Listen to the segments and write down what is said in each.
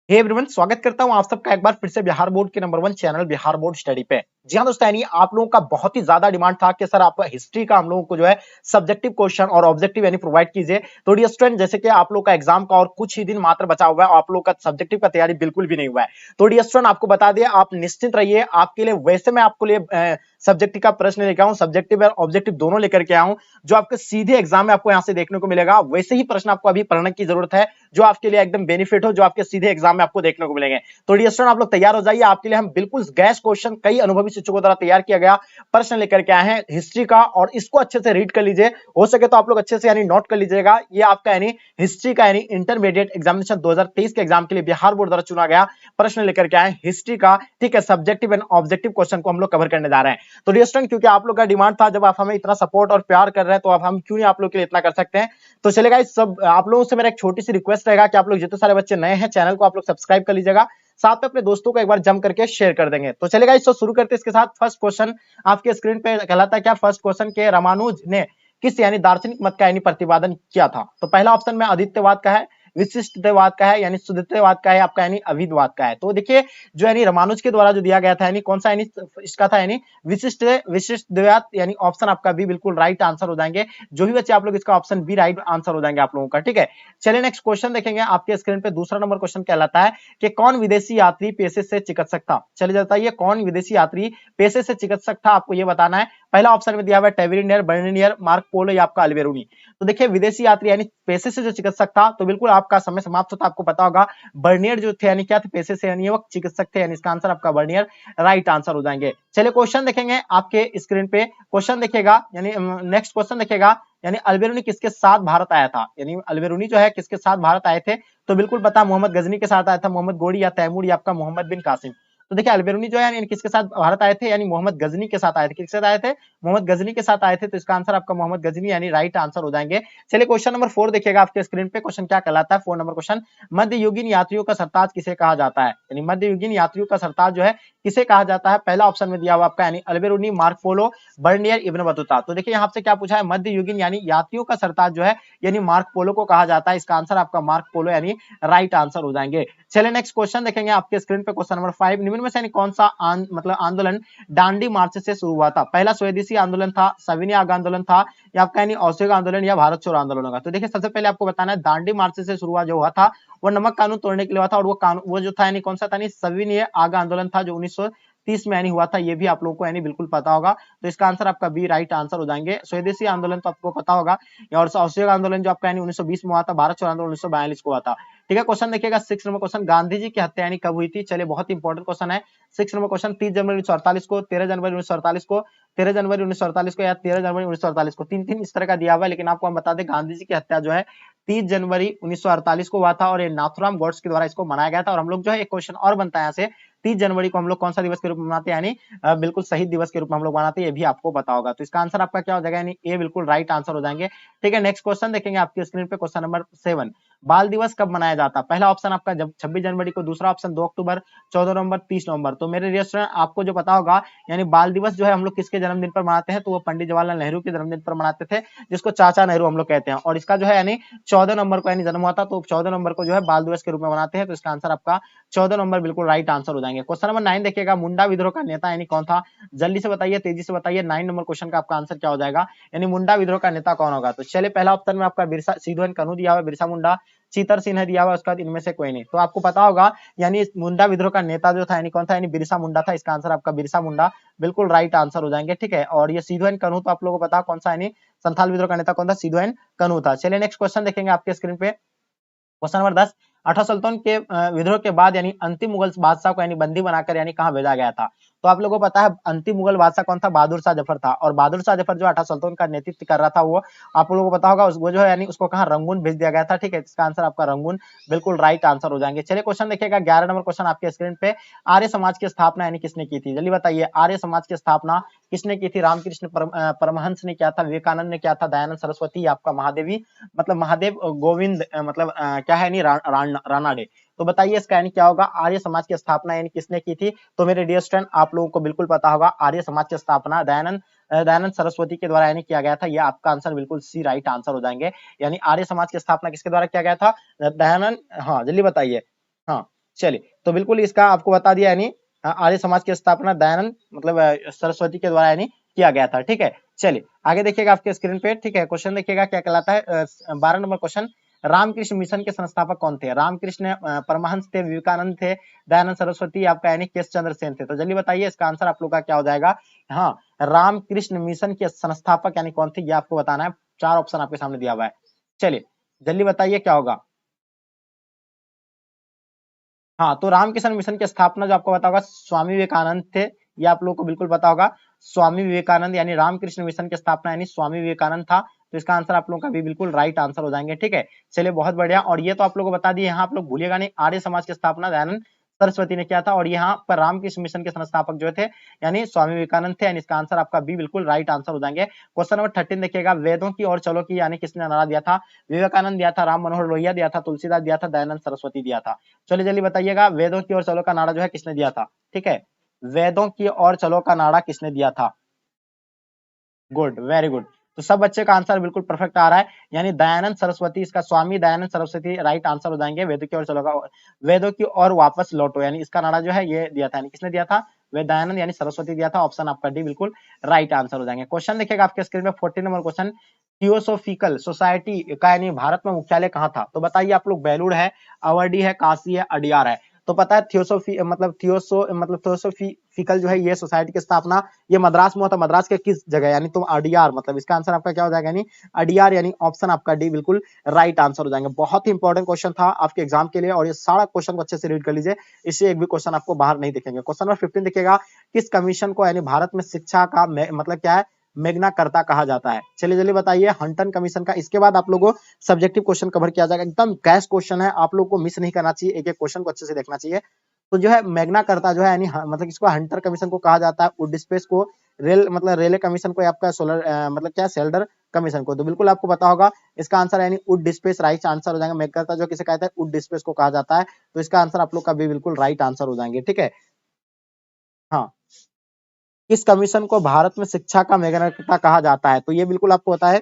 Hey everyone, स्वागत करता हूं आप सबका एक बार फिर से बिहार बोर्ड के number 1 channel Bihar board study पे। जी हां दोस्तों, यानी आप लोगों का बहुत ही ज्यादा डिमांड था कि सर आप हिस्ट्री का हम लोगों को जो है सब्जेक्टिव क्वेश्चन और ऑब्जेक्टिव यानी प्रोवाइड कीजिए। तो डियर स्टूडेंट, जैसे कि आप लोग का एग्जाम का और कुछ ही दिन मात्र बचा हुआ है और आप लोग का सब्जेक्टिव का तैयारी बिल्कुल भी नहीं हुआ है। तो डियर स्टूडेंट, आपको बता दिया, आप निश्चिंत रहिए। आपके लिए वैसे मैं आपको लिए सब्जेक्टिव का प्रश्न लेकर आऊं, सब्जेक्टिव और ऑब्जेक्टिव दोनों लेकर के आऊं, जो आपके सीधे एग्जाम में आपको यहां से देखने को मिलेगा। वैसे ही प्रश्न आपको अभी पढ़ने की जरूरत है जो आपके लिए एकदम बेनिफिट हो, जो आपके सीधे एग्जाम में आपको देखने को मिलेंगे। तो डियर स्टूडेंट, आप लोग तैयार हो जाइए। आपके लिए हम बिल्कुल गैस क्वेश्चन कई अनुभवी शिक्षकों द्वारा तैयार किया गया प्रश्न लेकर के आए हैं हिस्ट्री का, और इसको अच्छे से रीड कर लीजिए। हो सके तो आप लोग अच्छे से यानी नोट कर लीजिएगा। ये आपका यानी हिस्ट्री का यानी इंटरमीडिएट एग्जामिनेशन 2023 के एग्जाम के लिए बिहार बोर्ड द्वारा चुना गया प्रश्न लेकर के आए हिस्ट्री का। ठीक है, सब्जेक्टिव एंड ऑब्जेक्टिव क्वेश्चन को हम लोग कवर करने जा रहे हैं। तो डियर स्टूडेंट, क्योंकि आप लोग का डिमांड था, जब आप हमें इतना सपोर्ट और प्यार कर रहे हैं तो अब हम क्यों नहीं आप लोग के लिए इतना कर सकते हैं। तो चलेगा, इस सब आप लोगों से मेरा एक छोटी सी रिक्वेस्ट रहेगा कि आप लोग जितने सारे बच्चे नए हैं चैनल को आप लोग सब्सक्राइब कर लीजिएगा, साथ में अपने दोस्तों को एक बार जम करके शेयर कर देंगे। तो चलेगा, इसको शुरू करते हैं। इसके साथ फर्स्ट क्वेश्चन आपके स्क्रीन पे कहलाता है क्या, फर्स्ट क्वेश्चन के रामानुज ने किस यानी दार्शनिक मत का यानी प्रतिपादन किया था। तो पहला ऑप्शन में आदित्यवाद का है, विशिष्टतावाद का है यानी शुद्धतावाद का है, आपका यानी अविधवाद का है। तो देखिए, जो यानी रामानुज के द्वारा जो दिया गया था यानी कौन सा यानी इसका था यानी विशिष्टतावाद, यानी ऑप्शन आपका बी बिल्कुल राइट आंसर हो जाएंगे। जो भी बच्चे आप लोग इसका ऑप्शन बी राइट आंसर हो जाएंगे आप लोगों का। ठीक है, चलिए नेक्स्ट क्वेश्चन देखेंगे। आपके स्क्रीन पे दूसरा नंबर क्वेश्चन कहलाता है कि कौन विदेशी यात्री पेशे से चिकित्सक था। चलिए बताइए, कौन विदेशी यात्री पेशे से चिकित्सक था, आपको ये बताना है। पहला ऑप्शन में दिया हुआ है टेवेरिनियर, बर्नियर, मार्क पोलो या आपका अल्बेरुनी। तो देखिए, विदेशी यात्री यानी पेशे से जो चिकित्सक था, तो बिल्कुल आपका समय समाप्त होता, आपको पता होगा। बर्नियर जो थे यानी क्या थे, पेशे से यानी वो चिकित्सक थे, यानी इसका आंसर आपका बर्नियर राइट आंसर हो जाएंगे। चलिए क्वेश्चन देखेंगे आपके स्क्रीन पे। क्वेश्चन देखिएगा, यानी नेक्स्ट क्वेश्चन देखिएगा, यानी अल्बेरुनी किसके साथ भारत आया था, यानी अल्बेरुनी जो है किसके साथ भारत आए थे। तो बिल्कुल पता, मोहम्मद गजनी के साथ आया था, मोहम्मद गोरी या तैमूर या आपका मोहम्मद बिन कासिम। तो देखिए, अल्बेरुनी जो है यानी किसके साथ भारत आए थे, यानी मोहम्मद गजनी के साथ आए थे। किसके साथ आए थे, मोहम्मद गजनी के साथ आए थे। तो इसका आंसर आपका मोहम्मद गजनी यानी राइट आंसर हो जाएंगे। चलिए क्वेश्चन नंबर 4 देखिएगा आपके स्क्रीन पे। क्वेश्चन क्या कहलाता है, 4 नंबर क्वेश्चन, मध्ययुगीन यात्रियों का सरताज किसे कहा जाता है, यानी मध्ययुगीन यात्रियों का सरताज जो है किसे कहा जाता है। पहला ऑप्शन में दिया हुआ आपका यानी अल्बेरुनी, मार्क पोलो, बर्नियर, इब्न बतूता। तो देखिए यहाँ से क्या पूछा है, मध्ययुगीन यानी यात्रियों का सरताज जो है यानी मार्क पोलो को कहा जाता है। इसका आंसर आपका मार्क पोलो यानी राइट आंसर हो जाएंगे। चलिए नेक्स्ट क्वेश्चन देखेंगे आपके स्क्रीन पे। क्वेश्चन नंबर 5, निम्न में से यानी कौन सा मतलब आंदोलन दांडी मार्च से शुरू हुआ था। पहला स्वदेशी आंदोलन था, सविनय आग आंदोलन था, या आपका यानी असहयोग आंदोलन या भारत छोड़ो आंदोलन होगा। तो देखिए, सबसे पहले आपको बताना है, दांडी मार्च से शुरुआत जो हुआ था वो नमक कानून तोड़ने के लिए हुआ था, और वो कानून वो जो था यानी कौन सा था, यानी सविनय आग आंदोलन था, जो 1930 में यानी हुआ था। ये भी आप लोगों को यानी बिल्कुल पता होगा। तो इसका आंसर आपका बी राइट आंसर हो जाएंगे। स्वदेशी आंदोलन तो आपको पता होगा, और असहयोग आंदोलन जो आपका यानी 1920 में हुआ था, भारत छोड़ो आंदोलन 1942 को हुआ था। ठीक है, क्वेश्चन देखिएगा 6 नंबर क्वेश्चन, गांधी जी की हत्या यानी कब हुई थी। चलिए, बहुत इंपॉर्टेंट क्वेश्चन है। 6 नंबर क्वेश्चन, 30 जनवरी 1948 को, 13 जनवरी 1948 को, 13 जनवरी 1948 को, या 13 जनवरी 1948 को। तीन तीन इस तरह का दिया हुआ है, लेकिन आपको हम बता दें, गांधी जी की हत्या जो है 30 जनवरी 1948 को हुआ था, और ये नाथुराम गॉड्स के द्वारा इसको मनाया गया था। और हम लोग जो है एक क्वेश्चन और बनता है यहाँ से, 30 जनवरी को हम लोग कौन सा दिवस के रूप में मनाते हैं, यानी बिल्कुल शहीद दिवस के रूप में हम लोग मनाते हैं। ये भी आपको पता होगा। तो इसका आंसर आपका क्या हो जाएगा, यानी ए बिल्कुल राइट आंसर हो जाएंगे। ठीक है, नेक्स्ट क्वेश्चन देखेंगे आपकी स्क्रीन पे। क्वेश्चन नंबर 7, बाल दिवस कब मनाया जाता है। पहला ऑप्शन आपका जब 26 जनवरी को, दूसरा ऑप्शन 2 अक्टूबर, 14 नवंबर, 30 नवंबर। तो मेरे डियर स्टूडेंट, आपको जो पता होगा, यानी बाल दिवस जो है हम लोग किसके जन्मदिन पर मनाते हैं, तो वो पंडित जवाहरलाल नेहरू के जन्मदिन पर मनाते थे, जिसको चाचा नेहरू हम लोग कहते हैं। और इसका जो है यानी 14 नवंबर को यानी जन्म हुआ था, तो 14 नवंबर को जो है बाल दिवस के रूप में मनाते हैं। तो इसका आंसर आपका 14 नवंबर बिल्कुल राइट आंसर हो जाएंगे। क्वेश्चन नंबर 9 देखिएगा, मुंडा विद्रोह का नेता यानी कौन था। जल्दी से बताइए, तेजी से बताइए, 9 नंबर क्वेश्चन का आपका आंसर क्या हो जाएगा, यानी मुंडा विद्रोह का नेता कौन होगा। तो चलिए, पहला ऑप्शन में आपका बिरसा सिद्धू एंड कान्हू दिया हुआ है, बिरसा मुंडा, चीतर सिन्हा दिया हुआ, उसके बाद इनमें से कोई नहीं। तो आपको पता होगा, यानी मुंडा विद्रोह का नेता जो था यानी कौन था, यानी बिरसा मुंडा था। इसका आंसर आपका बिरसा मुंडा बिल्कुल राइट आंसर हो जाएंगे। ठीक है, और ये सिद्धू एंड कान्हू तो आप लोगों को पता कौन सा, यानी संथाल विद्रोह का नेता कौन था, सिद्धू एंड कान्हू था। चलिए नेक्स्ट क्वेश्चन देखेंगे आपके स्क्रीन पे। क्वेश्चन नंबर 10, अठा सुल्तान के विद्रोह के बाद यानी अंतिम मुगल बादशाह को यानी बंदी बनाकर यानी कहां भेजा गया था। तो आप लोगों को पता है, अंतिम मुगल बादशाह कौन था, बहादुर शाह जफर था। और बहादुर शाह जफर जो अठा सुल्तान का नेतृत्व कर रहा था, वो आप लोगों को पता होगा, वो जो है यानी उसको कहां, रंगून भेज दिया गया था। ठीक है, इसका आंसर आपका रंगून बिल्कुल राइट आंसर हो जाएंगे। चलिए क्वेश्चन देखिएगा, 11 नंबर क्वेश्चन आपके स्क्रीन पे, आर्य समाज की स्थापना यानी किसने की थी। जल्दी बताइए, आर्य समाज की स्थापना किसने की थी। रामकृष्ण परमहंस ने किया था, विवेकानंद ने किया था, दयानंद सरस्वती, आपका महादेवी मतलब महादेव गोविंद मतलब क्या है नहीं रानाडे। तो बताइए इसका यानी क्या होगा, आर्य समाज की स्थापना यानी किसने की थी। तो मेरे डियर स्टूडेंट, आप लोगों को बिल्कुल पता होगा, आर्य समाज की स्थापना दयानंद सरस्वती के द्वारा यानी किया गया था। ये आपका आंसर बिल्कुल सी राइट आंसर हो जाएंगे। यानी आर्य समाज की स्थापना किसके द्वारा किया गया था, दयानंद। हाँ जल्दी बताइए। हाँ, चलिए, तो बिल्कुल इसका आपको बता दिया, यानी आर्य समाज की स्थापना दयानंद मतलब सरस्वती के द्वारा यानी किया गया था। ठीक है, चलिए आगे देखिएगा आपके स्क्रीन पे। ठीक है, क्वेश्चन देखिएगा क्या कहलाता है। 12 नंबर क्वेश्चन, रामकृष्ण मिशन के संस्थापक कौन थे? रामकृष्ण परमहंस थे, विवेकानंद थे, दयानंद सरस्वती आपका यानी केश चंद्र सेन थे। तो जल्दी बताइए इसका आंसर आप लोग का क्या हो जाएगा। हाँ, रामकृष्ण मिशन के संस्थापक यानी कौन थे, ये आपको बताना है। 4 ऑप्शन आपके सामने दिया हुआ है। चलिए जल्दी बताइए क्या होगा। हाँ, तो रामकृष्ण मिशन की स्थापना जो आपको पता होगा स्वामी विवेकानंद थे, ये आप लोगों को बिल्कुल पता होगा। स्वामी विवेकानंद यानी रामकृष्ण मिशन की स्थापना यानी स्वामी विवेकानंद था। तो इसका आंसर आप लोगों का भी बिल्कुल राइट आंसर हो जाएंगे। ठीक है, चलिए बहुत बढ़िया। और ये तो आप लोगों को बता दिए, यहाँ आप लोग भूलिएगा नहीं, आर्य समाज की स्थापना दयानंद सरस्वती ने किया था। और यहाँ पर रामकृष्ण मिशन के संस्थापक जो थे यानी स्वामी विवेकानंद थे, यानी इसका आंसर आपका बी बिल्कुल राइट आंसर हो जाएंगे। क्वेश्चन नंबर 13 देखिएगा, वेदों की और चलो की यानी किसने नारा दिया था? विवेकानंद दिया था, राम मनोहर लोहिया दिया था, तुलसीदास दिया था, दयानंद सरस्वती दिया था। चलिए जल्दी बताइएगा, वेदों की ओर चलो का नारा जो है किसने दिया था? ठीक है, वेदों की ओर चलो का नारा किसने दिया था? Good, very good. तो सब बच्चे का आंसर बिल्कुल परफेक्ट आ रहा है, यानी दयानंद सरस्वती, इसका स्वामी दयानंद सरस्वती राइट आंसर हो जाएंगे। वेदों की ओर चलो का, वेदों की ओर वापस लौटो यानी इसका नारा जो है ये दिया था, यानी किसने दिया था? वे दयानंद यानी सरस्वती दिया था। ऑप्शन आपका डी बिल्कुल राइट आंसर हो जाएंगे। क्वेश्चन देखिएगा आपके स्क्रीन पे 14 नंबर क्वेश्चन, थियोसोफिकल सोसाइटी का यानी भारत में मुख्यालय कहाँ था? तो बताइए आप लोग, बेलूर है, अवरडी है, काशी है, अडियार है। तो पता है थियोसोफिकल जो है ये सोसाइटी की स्थापना ये मद्रास में हुआ था। मद्रास के किस जगह, यानी तुम अडियार, मतलब इसका आंसर आपका क्या हो जाएगा, यानी अडियार, यानी ऑप्शन आपका डी बिल्कुल राइट आंसर हो जाएंगे। बहुत ही इंपॉर्टेंट क्वेश्चन था आपके एग्जाम के लिए, और ये सारा क्वेश्चन को अच्छे से रीड कर लीजिए, इससे एक भी क्वेश्चन आपको बाहर नहीं दिखेंगे। क्वेश्चन नंबर 15 देखिएगा, किस कमीशन को यानी भारत में शिक्षा का मतलब क्या है, मेघना करता कहा जाता है? चलिए जल्दी बताइए, हंटन कमीशन का। इसके बाद आप लोगों को सब्जेक्टिव क्वेश्चन कवर किया जाएगा, एकदम कैश क्वेश्चन है, आप लोगों को मिस नहीं करना चाहिए, एक एक क्वेश्चन को अच्छे से देखना चाहिए। तो जो है मेघना करता जो है यानी मतलब इसको हंटर कमीशन को कहा जाता है, वुड स्पेस को रेल मतलब रेलवे कमीशन को, आपका सोलर मतलब क्या शेल्डर कमीशन को। तो बिल्कुल आपको पता होगा इसका आंसर यानी वुड स्पेस राइट आंसर हो जाएगा। मेघना जो किसे कहता है, वुड स्पेस को कहा जाता है। तो इसका आंसर आप लोग का भी बिल्कुल राइट आंसर हो जाएंगे। ठीक है, हाँ, किस कमीशन को भारत में शिक्षा का मेघनाता कहा जाता है? तो ये बिल्कुल आपको पता है।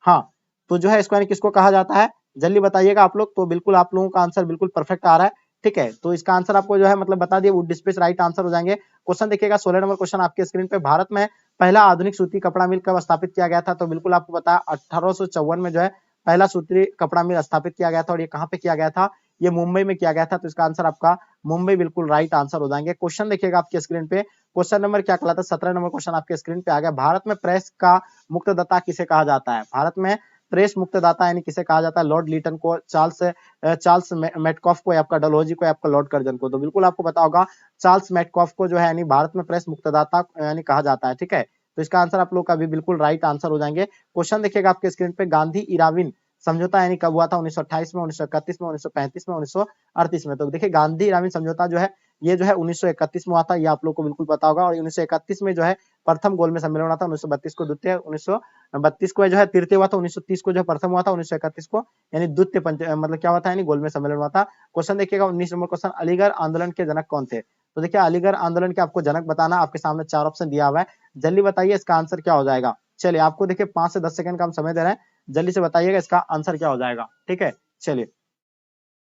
हाँ, तो जो है इसको यानी किसको कहा जाता है, जल्दी बताइएगा आप लोग। तो बिल्कुल आप लोगों का आंसर बिल्कुल परफेक्ट आ रहा है। ठीक है, तो इसका आंसर आपको जो है मतलब बता दिए, वुड स्पेस राइट आंसर हो जाएंगे। क्वेश्चन देखिएगा 16 नंबर क्वेश्चन आपके स्क्रीन पे, भारत में पहला आधुनिक सूती कपड़ा मिल कब स्थापित किया गया था? तो बिल्कुल आपको पता है 1854 में जो है पहला सूती कपड़ा मिल स्थापित किया गया था। और ये कहाँ पे किया गया था? ये मुंबई में किया गया था। तो इसका आंसर आपका मुंबई बिल्कुल राइट आंसर हो जाएंगे। क्वेश्चन देखिएगा आपके स्क्रीन पे, क्वेश्चन नंबर क्या कहलाता है, 17 नंबर क्वेश्चन आपके स्क्रीन पे आ गया, भारत में प्रेस का मुक्तदाता किसे कहा जाता है? भारत में प्रेस मुक्तदाता यानी किसे कहा जाता है? लॉर्ड लीटन को, चार्ल्स मेटकॉफ को, आपका डलहौजी को, आपका लॉर्ड कर्जन को। तो बिल्कुल आपको पता होगा चार्ल्स मेटकॉफ को जो है यानी भारत में प्रेस मुक्तदाता यानी कहा जाता है। ठीक है, तो इसका आंसर आप लोग का भी बिल्कुल राइट आंसर हो जाएंगे। क्वेश्चन देखिएगा आपके स्क्रीन पे, गांधी इराविन समझौता यानी कब हुआ था? 1928 में, 1931 में, 1935 में, 1938 में। तो देखिए गांधी इराविन समझौता जो है ये जो है 1931 में हुआ था, ये आप लोग को बिल्कुल पता होगा। और 1931 में जो है प्रथम गोलमेज सम्मेलन हुआ था, 1932 को द्वितीय, 1932 को जो है तृतीय हुआ था, 1930 को जो है प्रथम हुआ था, 1931 को यानी द्वितीय मतलब क्या हुआ था, यानी गोलमेज सम्मेलन हुआ था। क्वेश्चन देखिएगा 19 नंबर क्वेश्चन, अलीगढ़ आंदोलन के जनक कौन थे? तो देखिए अलीगढ़ आंदोलन के आपको जनक बताना, आपके सामने 4 ऑप्शन दिया हुआ है, जल्दी बताइए इसका आंसर क्या हो जाएगा। चलिए आपको देखिए 5 से 10 सेकंड का हम समय दे रहे हैं, जल्दी से बताइएगा इसका आंसर क्या हो जाएगा। ठीक है, चलिए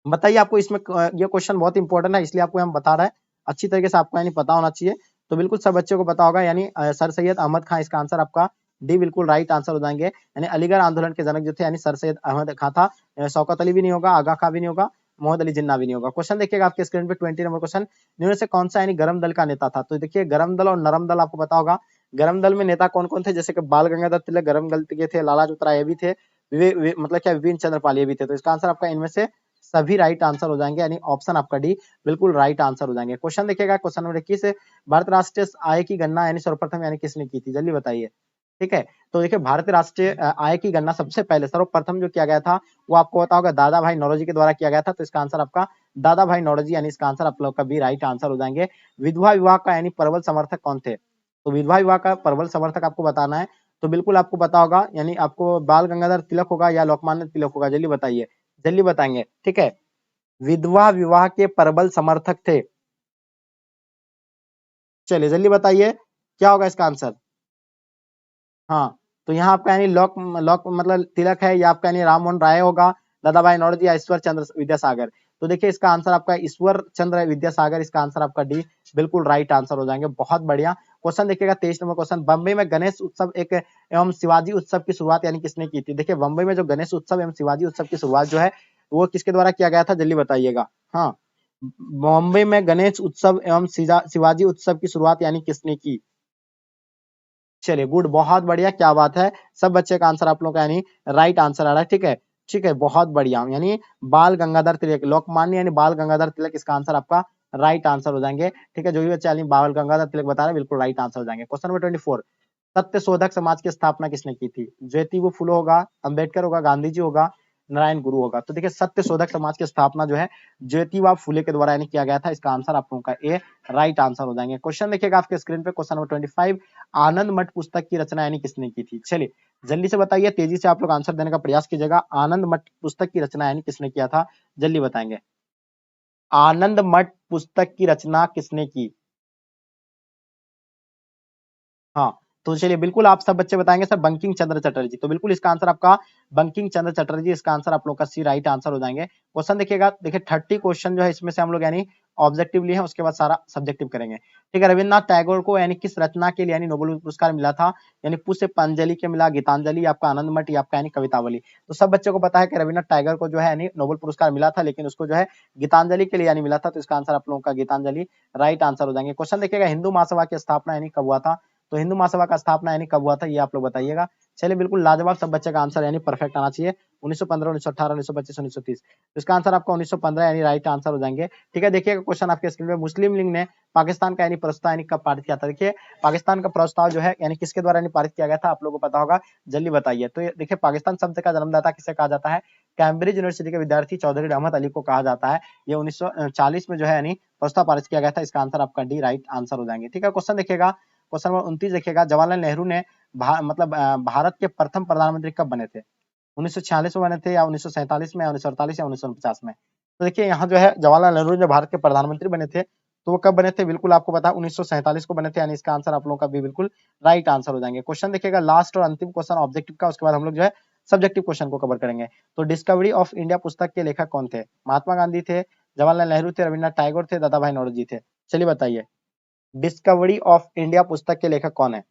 बताइए। आपको इसमें ये क्वेश्चन बहुत इंपॉर्टेंट है, इसलिए आपको हम बता रहे हैं, अच्छी तरीके से आपको यानी पता होना चाहिए। तो बिल्कुल सब बच्चों को पता होगा, यानी सर सैयद अहमद खान, इसका आंसर आपका डी बिल्कुल राइट आंसर हो जाएंगे। यानी अलीगढ़ आंदोलन के जनक जो थे यानी सर सैयद अहमद खान था। शौकत अली भी नहीं होगा, आगा खां भी नहीं होगा, मोहम्मद अली जिन्ना भी नहीं होगा। क्वेश्चन देखिएगा आपके स्क्रीन पे 20 नंबर क्वेश्चन, निम्न से कौन सा यानी गरम दल का नेता था? तो देखिए गरम दल और नरम दल आपको पता होगा। गरम दल में नेता कौन कौन थे? जैसे कि बाल गंगाधर तिलक गरम दल के थे, लाला राय भी थे, मतलब क्या विपिन चंद्र पाल ये भी थे। तो इसका आंसर आपका इनमें से सभी राइट आंसर हो जाएंगे, यानी ऑप्शन आपका डी बिल्कुल राइट आंसर हो जाएंगे। क्वेश्चन देखिएगा क्वेश्चन नंबर 21, भारत राष्ट्रीय आय की गणना यानी सर्वप्रथम यानी किसने की थी? जल्दी बताइए। ठीक है, तो देखिए भारतीय राष्ट्रीय आय की गणना सबसे पहले सर्वप्रथम जो किया गया था वो आपको पता होगा दादा भाई नौरोजी के द्वारा किया गया था। तो इसका आंसर आपका दादा भाई नौरोजी, यानी इसका आंसर आप लोग का भी राइट आंसर हो जाएंगे। विधवा विवाह का यानी प्रबल समर्थक कौन थे? तो विधवा विवाह का प्रबल समर्थक आपको बताना है। तो बिल्कुल आपको पता होगा, यानी आपको बाल गंगाधर तिलक होगा या लोकमान्य तिलक होगा, जल्दी बताइए, जल्दी बताएंगे। ठीक है, विधवा विवाह के प्रबल समर्थक थे। चलिए जल्दी बताइए क्या होगा इसका आंसर। हाँ, तो यहाँ आपका यानी लॉक लॉक मतलब तिलक है, या आपका यानी राममोहन राय होगा, दादा भाई नौरोजी या ईश्वर चंद्र विद्यासागर। तो देखिए इसका आंसर आपका ईश्वर चंद्र विद्यासागर, इसका आंसर आपका डी बिल्कुल राइट आंसर हो जाएंगे। बहुत बढ़िया क्वेश्चन देखिएगा। 23 नंबर क्वेश्चन, बम्बई में गणेश उत्सव एक एवं शिवाजी उत्सव की शुरुआत यानी किसने की थी? देखिए बम्बई में जो गणेश उत्सव एवं शिवाजी उत्सव की शुरुआत जो है वो किसके द्वारा किया गया था, जल्दी बताइएगा। हाँ, बॉम्बे में गणेश उत्सव एवं शिवाजी उत्सव की शुरुआत यानी किसने की? चलिए गुड, बहुत बढ़िया, क्या बात है। सब बच्चे का आंसर आप लोग का यानी राइट आंसर आ रहा है। ठीक है, ठीक है, बहुत बढ़िया। यानी बाल गंगाधर तिलक, लोकमान्य यानी बाल गंगाधर तिलक, इसका आंसर आपका राइट आंसर हो जाएंगे। ठीक है, जो भी बच्चे यानी बाल गंगाधर तिलक बता रहे हैं बिल्कुल राइट आंसर हो जाएंगे। क्वेश्चन नंबर 24, सत्य शोधक समाज की स्थापना किसने की थी? ज्योतिबा फुले होगा, अंबेडकर होगा, गांधी जी होगा, नारायण गुरु होगा। तो देखिए सत्य शोधक समाज की स्थापना जो है ज्योतिबा फुले के द्वारा यानी किया गया था। इसका आंसर आप लोगों का ए राइट आंसर हो जाएंगे। क्वेश्चन देखिएगा आपके स्क्रीन पे, क्वेश्चन नंबर 25, आनंद मठ पुस्तक की रचना यानी किसने की थी? चलिए जल्दी से बताइए, तेजी से आप लोग आंसर देने का प्रयास कीजिएगा। आनंद मठ पुस्तक की रचना यानी किसने किया था, जल्दी बताएंगे। आनंद मठ पुस्तक की रचना किसने की? हाँ, तो चलिए बिल्कुल आप सब बच्चे बताएंगे सर बंकिम चंद्र चटर्जी। तो बिल्कुल इसका आंसर आपका बंकिम चंद्र चटर्जी, इसका आंसर आप लोग का सी राइट आंसर हो जाएंगे। क्वेश्चन देखिएगा, देखिए 30 क्वेश्चन जो है इसमें से हम लोग यानी ऑब्जेक्टिव लिए हैं, उसके बाद सारा सब्जेक्टिव करेंगे। ठीक है, रविन्द्रनाथ टैगोर को यानी किस रचना के लिए यानी नोबेल पुरस्कार मिला था? यानी पुष्पांजलि के मिला, गीतांजलि, आपका आनंद मठ, या आपका यानी कवितावली। तो सब बच्चों को पता है कि रविन्द्रनाथ टैगोर को जो है यानी नोबेल पुरस्कार मिला था, लेकिन उसको जो है गीतांजलि के लिए यानी मिला था। तो इसका आंसर आप लोगों का गीतांजलि राइट आंसर हो जाएंगे। क्वेश्चन देखिएगा, हिंदू महासभा की स्थापना यानी कब हुआ था? तो हिंदू महासभा का स्थापना यानी कब हुआ था, ये आप लोग बताइएगा। चलिए बिल्कुल लाजवाब, सब बच्चे का आंसर यानी परफेक्ट आना चाहिए। 1915, 1918, 1925, 1930। तो इसका आंसर आपका 1915 यानी राइट आंसर हो जाएंगे। ठीक है, देखिएगा क्वेश्चन आपके स्क्रीन पे, मुस्लिम लीग ने पाकिस्तान का यानी प्रस्ताव यानी कब पारित किया था? देखिए पाकिस्तान का प्रस्ताव जो है यानी किसके द्वारा यानी पारित किया गया था, आप लोगों को पता होगा, जल्दी बताइए। तो देखिए पाकिस्तान शब्द का जन्मदाता किसे कहा जाता है? कैम्ब्रिज यूनिवर्सिटी के विद्यार्थी चौधरी रहमत अली को कहा जाता है। ये 1940 में जो है यानी प्रस्ताव पारित किया गया था। इसका आंसर आपका डी राइट आंसर हो जाएंगे। ठीक है, क्वेश्चन देखिएगा, क्वेश्चन नंबर 29 देखिएगा, जवाहरलाल नेहरू ने भारत के प्रथम प्रधानमंत्री कब बने थे? 1946 में बने थे, या 1947 में, या 1948, या 1949 में? तो देखिए यहाँ जो है जवाहरलाल नेहरू जो भारत के प्रधानमंत्री बने थे, तो वो कब बने थे? बिल्कुल आपको पता है 1947 को बने थे, यानी इसका आंसर आप लोगों का भी बिल्कुल राइट आंसर हो जाएंगे। क्वेश्चन देखिएगा लास्ट और अंतिम क्वेश्चन ऑब्जेक्टिव का, उसके बाद हम लोग जो है सब्जेक्टिव क्वेश्चन को कवर करेंगे। तो डिस्कवरी ऑफ इंडिया पुस्तक के लेखक कौन थे? महात्मा गांधी थे, जवाहरलाल नेहरू थे, रविन्द्रनाथ टैगोर थे, दादा भाई नौरोजी थे। चलिए बताइए, डिस्कवरी ऑफ इंडिया पुस्तक के लेखक कौन है,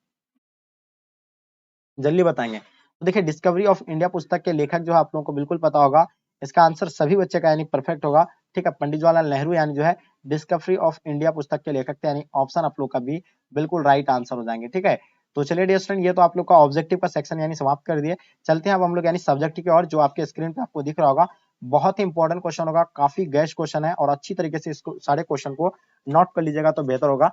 जल्दी बताएंगे। तो देखिए डिस्कवरी ऑफ इंडिया पुस्तक के लेखक जो है आप लोगों को बिल्कुल पता होगा, इसका आंसर सभी बच्चे का यानी परफेक्ट होगा। ठीक है, पंडित जवाहरलाल नेहरू यानी जो है डिस्कवरी ऑफ इंडिया पुस्तक के लेखक थे, यानी ऑप्शन आप लोग का भी बिल्कुल राइट आंसर हो जाएंगे। ठीक है, तो चलिए डियर स्टूडेंट, ये तो आप लोग का ऑब्जेक्टिव का सेक्शन यानी समाप्त कर दिए। चलते हैं अब हम लोग यानी सब्जेक्टिव की ओर, जो आपके स्क्रीन पे आपको दिख रहा होगा। बहुत ही इंपॉर्टेंट क्वेश्चन होगा, काफी गैस क्वेश्चन है, और अच्छी तरीके से इसको सारे क्वेश्चन को नोट कर लीजिएगा तो बेहतर होगा।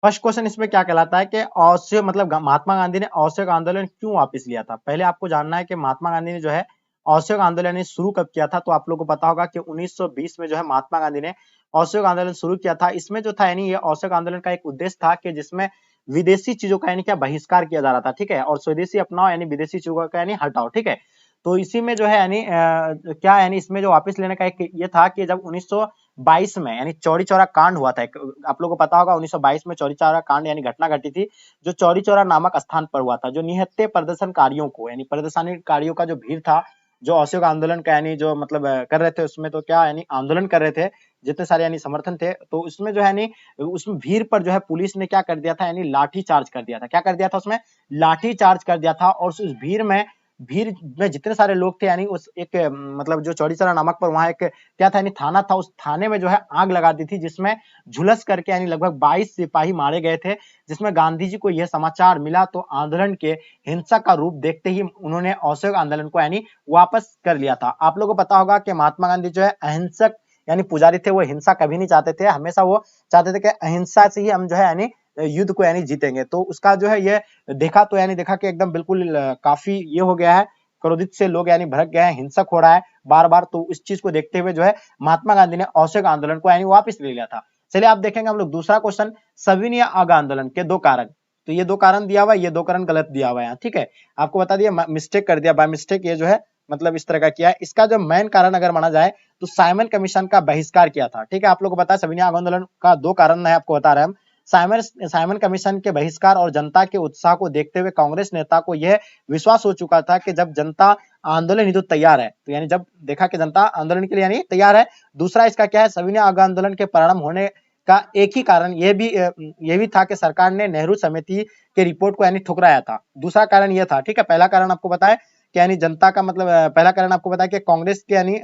फर्स्ट क्वेश्चन इसमें क्या कहलाता है कि असहयोग मतलब महात्मा गांधी ने असहयोग आंदोलन क्यों वापस लिया था? पहले आपको जानना है कि महात्मा गांधी ने जो है असहयोग आंदोलन शुरू कब किया था। तो आप लोगों को पता होगा कि 1920 में जो है महात्मा गांधी ने असहयोग आंदोलन शुरू किया था। इसमें जो था यानी ये असहयोग आंदोलन का एक उद्देश्य था कि जिसमें विदेशी चीजों का यानी क्या बहिष्कार किया जा रहा था। ठीक है, और स्वदेशी अपनाओ यानी विदेशी चीजों का यानी हटाओ। ठीक है, तो इसी में जो है यानी क्या यानी इसमें जो वापस लेने का एक ये था कि जब 1922 में यानी चौरी चौरा कांड हुआ था, आप लोगों को पता होगा 1922 में चौरी चौरा कांड यानी घटना घटी थी, जो चौरी चौरा नामक स्थान पर हुआ था। जो निहत्थे प्रदर्शनकारियों को यानी प्रदर्शनकारियों का जो भीड़ था, जो असहयोग आंदोलन का यानी जो मतलब कर रहे थे, उसमें तो क्या यानी आंदोलन कर रहे थे, जितने सारे यानी समर्थन थे, तो उसमें जो है यानी उसमें भीड़ पर जो है पुलिस ने क्या कर दिया था, यानी लाठी चार्ज कर दिया था। क्या कर दिया था? उसमें लाठी चार्ज कर दिया था। और उस भीड़ में जितने सारे लोग थे, यानी उस एक मतलब जो चौरी चौरा नामक पर वहां एक क्या था यानी थाना था, उस थाने में जो है आग लगा दी थी, जिसमें झुलस करके यानी लगभग 22 सिपाही मारे गए थे। जिसमें गांधी जी को यह समाचार मिला तो आंदोलन के हिंसा का रूप देखते ही उन्होंने असहयोग आंदोलन को यानी वापस कर लिया था। आप लोगों को पता होगा कि महात्मा गांधी जो है अहिंसक यानी पुजारी थे, वो हिंसा कभी नहीं चाहते थे। हमेशा वो चाहते थे कि अहिंसा से ही हम जो है यानी युद्ध को यानी जीतेंगे। तो उसका जो है ये देखा तो यानी देखा कि एकदम बिल्कुल काफी ये हो गया है, क्रोधित से लोग यानी भड़क गए हैं, हिंसक हो रहा है बार बार। तो इस चीज को देखते हुए जो है महात्मा गांधी ने असहयोग आंदोलन को यानी वापस ले लिया था। चलिए आप देखेंगे हम लोग दूसरा क्वेश्चन, सविनय आग आंदोलन के दो कारण। तो ये दो कारण दिया हुआ है, ये दो कारण गलत दिया हुआ है यहाँ। ठीक है, आपको बता दिया, मिस्टेक कर दिया, बाय मिस्टेक ये जो है मतलब इस तरह का किया है। इसका जो मेन कारण अगर माना जाए तो साइमन कमीशन का बहिष्कार किया था। ठीक है, आप लोग को पता है सविनय आग आंदोलन का दो कारण है, आपको बता रहे हैं हम। साइमन कमीशन के बहिष्कार और जनता के उत्साह को देखते हुए कांग्रेस नेता को यह विश्वास हो चुका था कि जब जनता आंदोलन हेतु तैयार है। तो यानी जब देखा कि जनता आंदोलन के लिए यानी तैयार है। दूसरा इसका क्या है, सविनय अवज्ञा आंदोलन के परिणाम होने का एक ही कारण ये भी था कि सरकार ने नेहरू समिति के रिपोर्ट को यानी ठुकराया था। दूसरा कारण यह था, ठीक है। पहला कारण आपको बताया कि यानी जनता का मतलब पहला कारण आपको बताया कि कांग्रेस के यानी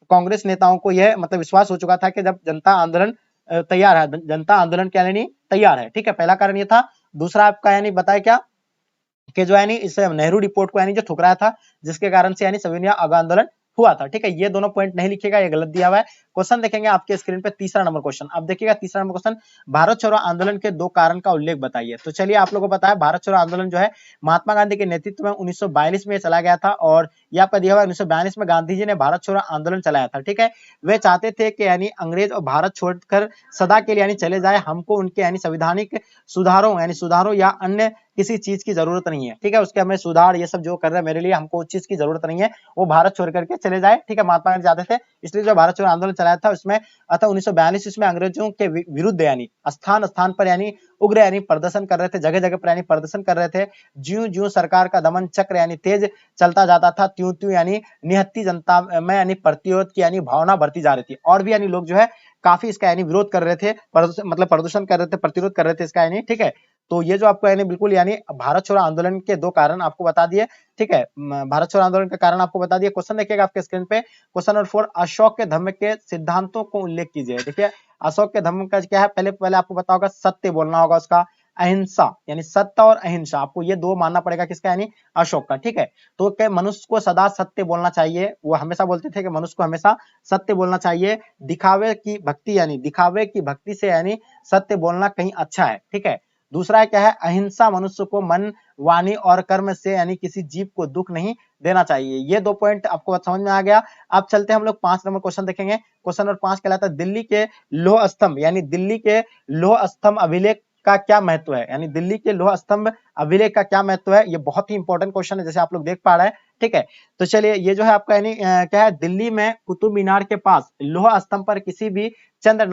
कांग्रेस नेताओं को यह मतलब विश्वास हो चुका था कि जब जनता आंदोलन तैयार है, जनता आंदोलन के लिए तैयार है, ठीक है। पहला कारण ये था। दूसरा आपका यानी बताया क्या कि जो यानी इस नेहरू रिपोर्ट को यानी जो ठुकराया था, जिसके कारण से यानी सविनय अवज्ञा आंदोलन हुआ था, ठीक है। ये दोनों पॉइंट नहीं लिखेगा, ये गलत दिया हुआ है। क्वेश्चन देखेंगे आपके स्क्रीन पे, तीसरा नंबर क्वेश्चन। अब देखिएगा तीसरा नंबर क्वेश्चन, भारत छोड़ो आंदोलन के 2 कारण का उल्लेख बताइए। तो चलिए आप लोगों को पता है भारत छोड़ो आंदोलन जो है महात्मा गांधी के नेतृत्व में 1942 में चला गया था, और यह आपका दिया हुआ 1942 में गांधी जी ने भारत छोड़ो आंदोलन चलाया था, ठीक है। वे चाहते थे कि यानी अंग्रेज और भारत छोड़कर सदा के लिए यानी चले जाए, हमको उनके यानी संवैधानिक सुधारों या अन्य किसी चीज की जरूरत नहीं है, ठीक है। उसके हमें सुधार ये सब जो कर रहे हैं मेरे लिए, हमको उस चीज की जरूरत नहीं है, वो भारत छोड़ करके चले जाए, ठीक है। महात्मा गांधी चाहते थे, इसलिए जो भारत छोड़ो आंदोलन चलाया था उसमें अतः 1942 इसमें अंग्रेजों के विरुद्ध यानी स्थान स्थान पर यानी उग्र यानी प्रदर्शन कर रहे थे, जगह जगह पर यानी प्रदर्शन कर रहे थे। ज्यों ज्यों सरकार का दमन चक्र यानी तेज चलता जाता था, त्यों त्यों यानी निहत्ती जनता में यानी प्रतिरोध की यानी भावना बढ़ती जा रही थी, और भी यानी लोग जो है काफी इसका यानी विरोध कर रहे थे, मतलब प्रदर्शन कर रहे थे, प्रतिरोध कर रहे थे इसका यानी, ठीक है। तो ये जो आपको यानी बिल्कुल यानी भारत छोड़ो आंदोलन के 2 कारण आपको बता दिए, ठीक है। भारत छोड़ो आंदोलन का कारण आपको बता दिए। क्वेश्चन देखिएगा आपके स्क्रीन पे, क्वेश्चन नंबर 4, अशोक के धम्म के सिद्धांतों को उल्लेख कीजिए। देखिए अशोक के धम्म का क्या है, पहले आपको पता होगा सत्य बोलना होगा, उसका अहिंसा यानी सत्य और अहिंसा, आपको ये 2 मानना पड़ेगा किसका यानी अशोक का, ठीक है। तो क्या मनुष्य को सदा सत्य बोलना चाहिए, वो हमेशा बोलते थे कि मनुष्य को हमेशा सत्य बोलना चाहिए। दिखावे की भक्ति से यानी सत्य बोलना कहीं अच्छा है, ठीक है। दूसरा क्या है, अहिंसा मनुष्य को मन वाणी और कर्म से यानी किसी जीव को दुख नहीं देना चाहिए। ये 2 पॉइंट आपको समझ में आ गया। अब चलते हैं हम लोग 5 नंबर क्वेश्चन देखेंगे। क्वेश्चन नंबर 5 कहलाता है दिल्ली के लौह स्तंभ यानी दिल्ली के लौह स्तंभ अभिलेख का क्या महत्व है, यानी दिल्ली के लौह स्तंभ अभिलेख का क्या महत्व है। ये बहुत ही इंपॉर्टेंट क्वेश्चन है, जैसे आप लोग देख पा रहे हैं, ठीक है। तो चलिए ये जो है आपका यानी क्या है, दिल्ली में कुतुब मीनार के पास लौह स्तंभ पर किसी भी चंद्र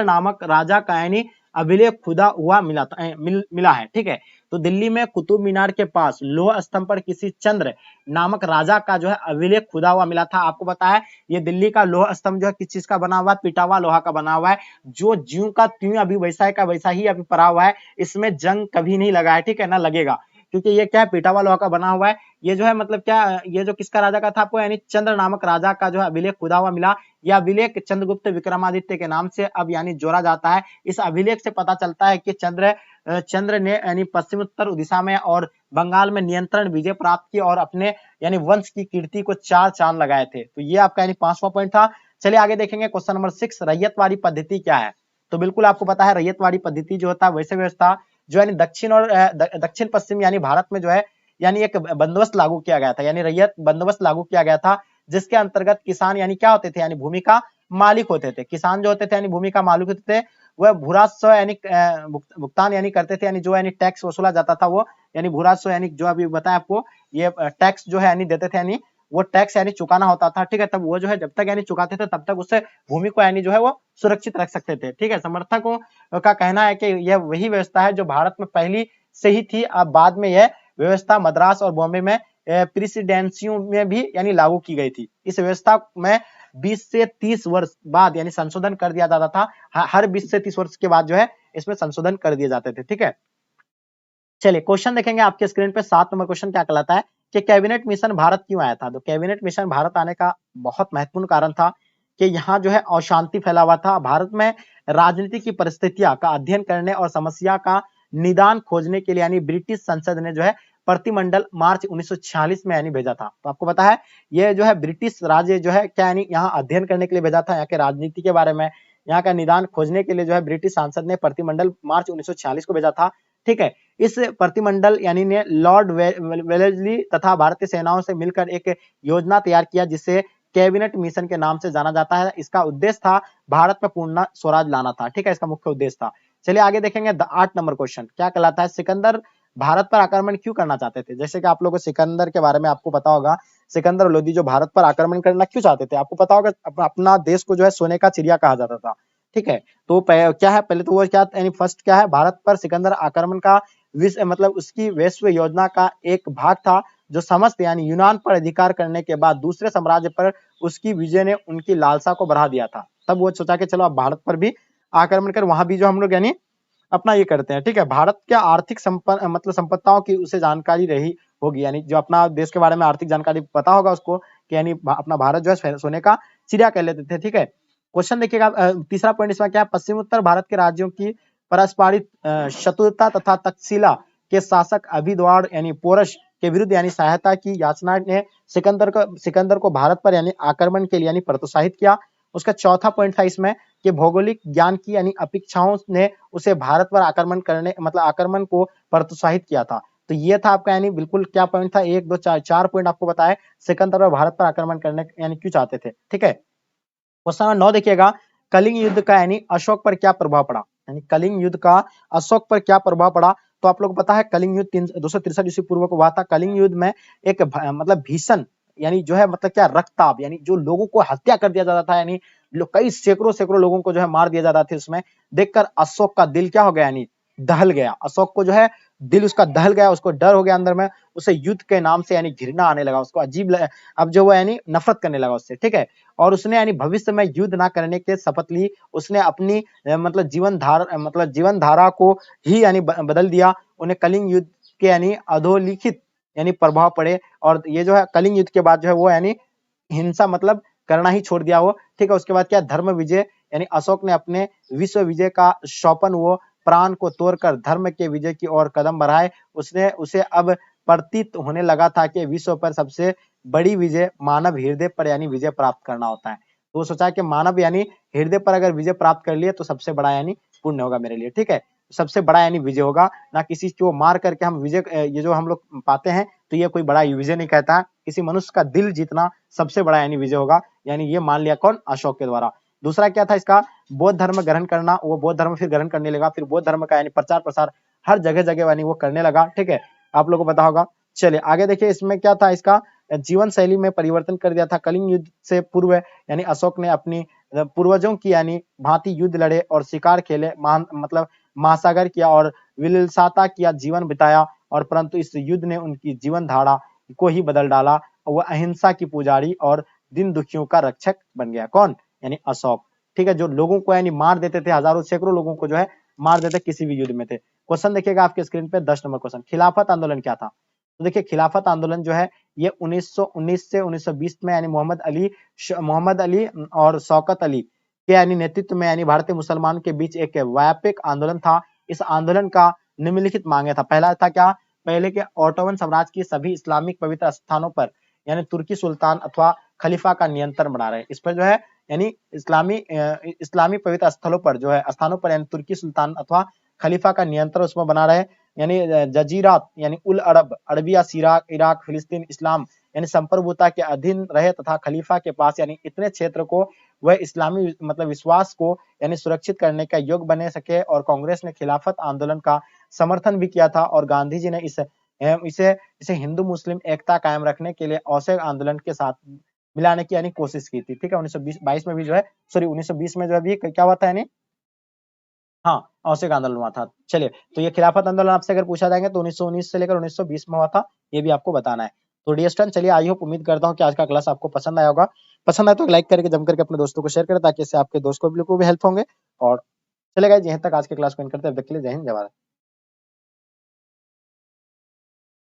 नामक राजा का यानी अभिलेख खुदा हुआ मिला है, ठीक है। तो दिल्ली में कुतुब मीनार के पास लौह स्तंभ पर किसी चंद्र नामक राजा का जो है अभिलेख खुदा हुआ मिला था। आपको पता है ये दिल्ली का लौह स्तंभ जो है किस चीज का बना हुआ है, पीटा हुआ लोहा का बना हुआ है, जो ज्यों का त्यों अभी वैसा का वैसा ही अभी पड़ा हुआ है, इसमें जंग कभी नहीं लगा है, ठीक है ना लगेगा, क्योंकि ये क्या है पीटा हुआ लोहा का बना हुआ है। ये जो है मतलब क्या, ये जो किसका राजा का था आपको यानी चंद्र नामक राजा का जो है अभिलेख खुदा हुआ मिला। यह अभिलेख चंद्रगुप्त विक्रमादित्य के नाम से अब यानी जोड़ा जाता है। इस अभिलेख से पता चलता है कि चंद्र ने यानी पश्चिम उत्तर दिशा में और बंगाल में नियंत्रण विजय प्राप्त की और अपने यानी वंश की कीर्ति को 4 चांद लगाए थे। तो ये आपका यानी 5वां पॉइंट था। चलिए आगे देखेंगे क्वेश्चन नंबर 6, रैयतवाड़ी पद्धति क्या है। तो बिल्कुल आपको पता है रैयतवाड़ी पद्धति जो होता है वैसे व्यवस्था जो यानी दक्षिण पश्चिम यानी भारत में जो है यानी एक बंदोबस्त लागू किया गया था, यानी रैयत बंदोबस्त लागू किया गया था, जिसके अंतर्गत किसान यानी क्या होते थे यानी भूमि का मालिक होते थे। किसान जो होते थे यानी भूमि का मालिक होते थे, वह भूराजस्व यानी भुगतान यानी करते थे, यानी जो यानी टैक्स वसूला जाता था वो यानी भूराजस्व यानी जो अभी बताया आपको, ये टैक्स जो है यानी देते थे, यानी वो टैक्स यानी चुकाना होता था, ठीक है। तब वो जो है जब तक यानी चुकाते थे तब तक उससे भूमि को यानी जो है वो सुरक्षित रख सकते थे, ठीक है। समर्थकों का कहना है कि यह वही व्यवस्था है जो भारत में पहली से ही थी। अब बाद में यह व्यवस्था मद्रास और बॉम्बे में प्रेसिडेंसियों में भी यानी लागू की गई थी। इस व्यवस्था में 20 से 30 वर्ष बाद यानी संशोधन कर दिया जाता था। हर 20 से 30 वर्ष के बाद जो है इसमें संशोधन कर दिए जाते थे, ठीक है। चलिए क्वेश्चन देखेंगे आपके स्क्रीन पे। 7 नंबर क्वेश्चन क्या कहलाता है कि कैबिनेट मिशन भारत क्यों आया था। तो कैबिनेट मिशन भारत आने का बहुत महत्वपूर्ण कारण था कि यहाँ जो है अशांति फैला हुआ था। भारत में राजनीति की परिस्थितियां का अध्ययन करने और समस्या का निदान खोजने के लिए यानी ब्रिटिश संसद ने जो है प्रतिमंडल मार्च 1946 में यानी भेजा था। तो आपको पता है ये जो है ब्रिटिश राज्य जो है क्या यानी यहाँ अध्ययन करने के लिए भेजा था, यहाँ के राजनीति के बारे में, यहाँ का निदान खोजने के लिए जो है ब्रिटिश सांसद ने प्रतिमंडल मार्च 1946 को भेजा था, ठीक है। इस प्रतिमंडल यानी ने लॉर्ड वेलेस्ली तथा भारतीय सेनाओं से मिलकर एक योजना तैयार किया जिसे कैबिनेट मिशन के नाम से जाना जाता है। इसका उद्देश्य था भारत में पूर्ण स्वराज लाना था, ठीक है, इसका मुख्य उद्देश्य था। चलिए आगे देखेंगे 8 नंबर क्वेश्चन क्या कहलाता है, सिकंदर भारत पर आक्रमण क्यों करना चाहते थे। जैसे कि आप लोगों को सिकंदर के बारे में आपको पता होगा, सिकंदर लोदी जो भारत पर आक्रमण करना क्यों चाहते थे, आपको पता होगा अपना देश को जो है सोने का चिड़िया कहा जाता था, ठीक है। तो क्या है पहले तो वो क्या यानी फर्स्ट क्या है, भारत पर सिकंदर आक्रमण का मतलब उसकी वैश्व योजना का एक भाग था। जो समस्त यानी यूनान पर अधिकार करने के बाद दूसरे साम्राज्य पर उसकी विजय ने उनकी लालसा को बढ़ा दिया था। तब वो सोचा कि चलो अब भारत पर भी आक्रमण कर वहां भी जो हम लोग यानी अपना ये करते हैं, ठीक है। भारत के आर्थिक मतलब संपत्तियों की उसे जानकारी रही होगी, यानी जो अपना देश के बारे में आर्थिक जानकारी पता होगा उसको कि यानी अपना भारत जो है सोने का चिड़िया कह लेते थे, ठीक है। क्वेश्चन देखिएगा, तीसरा पॉइंट इसमें क्या है, पश्चिम उत्तर भारत के राज्यों की परस्परिक शत्रुता तथा तक्षशिला के शासक अभिद्वार यानी पोरस के विरुद्ध यानी सहायता की याचना ने सिकंदर को भारत पर यानी आक्रमण के लिए यानी प्रोत्साहित किया। उसका चौथा पॉइंट था इसमें कि भौगोलिक ज्ञान की यानी अपेक्षाओं ने उसे भारत पर आक्रमण करने मतलब आक्रमण को प्रोत्साहित किया था। तो ये था आपका यानी बिल्कुल क्या पॉइंट था, 1 2 4 4 पॉइंट आपको बताए सिकंदर और भारत पर आक्रमण करने यानी क्यों चाहते थे, ठीक है। क्वेश्चन नंबर 9 देखिएगा, कलिंग युद्ध का यानी अशोक पर क्या प्रभाव पड़ा, यानी कलिंग युद्ध का अशोक पर क्या प्रभाव पड़ा। तो आप लोग को पता है कलिंग युद्ध 263 ईस्वी पूर्व को हुआ था। कलिंग युद्ध में एक मतलब भीषण यानी जो है मतलब क्या रक्तपात यानी जो लोगों को हत्या कर दिया जाता था, यानी कई सैकड़ों लोगों को जो है मार दिया जाता था। उसमें देखकर अशोक का दिल क्या हो गया, यानी दहल गया। अशोक को जो है दिल उसका दहल गया, उसको डर हो गया अंदर में, उसे युद्ध के नाम से यानी घृणा आने लगा, उसको अजीब अब जो वो यानी नफरत करने लगा उससे, ठीक है। और उसने यानी भविष्य में युद्ध ना करने के शपथ ली। उसने अपनी मतलब जीवन धारा को ही यानी बदल दिया। उन्हें कलिंग युद्ध के यानी अधोलिखित यानी प्रभाव पड़े, और ये जो है कलिंग युद्ध के बाद जो है वो यानी हिंसा मतलब करना ही छोड़ दिया वो, ठीक है। उसके बाद क्या, धर्म विजय यानी अशोक ने अपने विश्व विजय का सौपन वो प्राण को तोड़कर धर्म के विजय की ओर कदम बढ़ाए। उसने उसे अब प्रतीत होने लगा था कि विश्व पर सबसे बड़ी विजय मानव हृदय पर यानी विजय प्राप्त करना होता है। तो वो सोचा कि मानव यानी हृदय पर अगर विजय प्राप्त कर लिए तो सबसे बड़ा यानी पुण्य होगा मेरे लिए, ठीक है। सबसे बड़ा यानी विजय होगा, ना किसी को मार करके हम विजय ये जो हम लोग पाते हैं तो ये कोई बड़ा विजय नहीं कहता है। किसी मनुष्य का दिल जीतना सबसे बड़ा यानी विजय होगा, यानी ये मान लिया कौन, अशोक के द्वारा। दूसरा क्या था इसका, बौद्ध धर्म ग्रहण करना। वो बौद्ध धर्म फिर ग्रहण करने लगा, फिर बौद्ध धर्म का यानी प्रचार प्रसार हर जगह जगह यानी वो करने लगा, ठीक है। आप लोगों को पता होगा। चलिए आगे देखिए, इसमें क्या था, इसका जीवन शैली में परिवर्तन कर दिया था। कलिंग युद्ध से पूर्व यानी अशोक ने अपनी पूर्वजों की यानी भांति युद्ध लड़े और शिकार खेले, मतलब महासागर किया और विलासिता किया जीवन बिताया, और परंतु इस युद्ध ने उनकी जीवन धारा को ही बदल डाला। वह अहिंसा की पुजारी और दिन दुखियों का रक्षक बन गया। कौन, यानी अशोक, ठीक है। जो लोगों को यानी मार देते थे, हजारों सैकड़ों लोगों को जो है मार देते किसी भी युद्ध में थे। क्वेश्चन देखिएगा आपके स्क्रीन पे 10 नंबर क्वेश्चन, खिलाफत आंदोलन क्या था। तो देखिए खिलाफत आंदोलन जो है ये 1919 से 1920 में यानी मोहम्मद अली और शौकत अली के यानी नेतृत्व में यानी भारतीय मुसलमान के बीच एक व्यापक आंदोलन था। इस आंदोलन का निम्नलिखित मांगे था। पहला था क्या, पहले के ऑटोमन साम्राज्य की सभी इस्लामिक पवित्र स्थानों पर यानी तुर्की सुल्तान अथवा खलीफा का नियंत्रण बना रहे। इस पर जो है यानी इस्लामी पवित्र स्थलों पर जो है स्थानों पर यानी तुर्की सुल्तान अथवा खलीफा का नियंत्रण उसमें बना रहे। यानी जजीरात यानी उल अरब, अरबिया, सिराक, इराक, फिलिस्तीन, इस्लाम यानी संप्रभुता के अधीन रहे तथा खलीफा के पास यानी इतने क्षेत्र को वह इस्लामी मतलब विश्वास को यानी सुरक्षित करने का योग्य बने सके। और कांग्रेस ने खिलाफत आंदोलन का समर्थन भी किया था, और गांधी जी ने इसे हिंदू मुस्लिम एकता कायम रखने के लिए असहयोग आंदोलन के साथ मिलाने की यानी कोशिश की थी, ठीक है। 1922 में भी जो है 1920 में जो है भी क्या हुआ था यानी हाँ, असहयोग आंदोलन हुआ था। चलिए, तो ये खिलाफत आंदोलन आपसे अगर पूछा जाएगा तो 1919 से लेकर 1920 में हुआ था, ये भी आपको बताना है। तो डियर स्टूडेंट, चलिए आई होप उम्मीद करता हूँ कि आज का क्लास आपको पसंद आया होगा। पसंद आए तो लाइक करके जम करके अपने दोस्तों को शेयर करें, ताकि इससे आपके दोस्त को भी हेल्प होंगे। और चलेगा, यहीं तक आज के क्लास को एंड करते हैं। तब तक के लिए जय हिंद, जय भारत।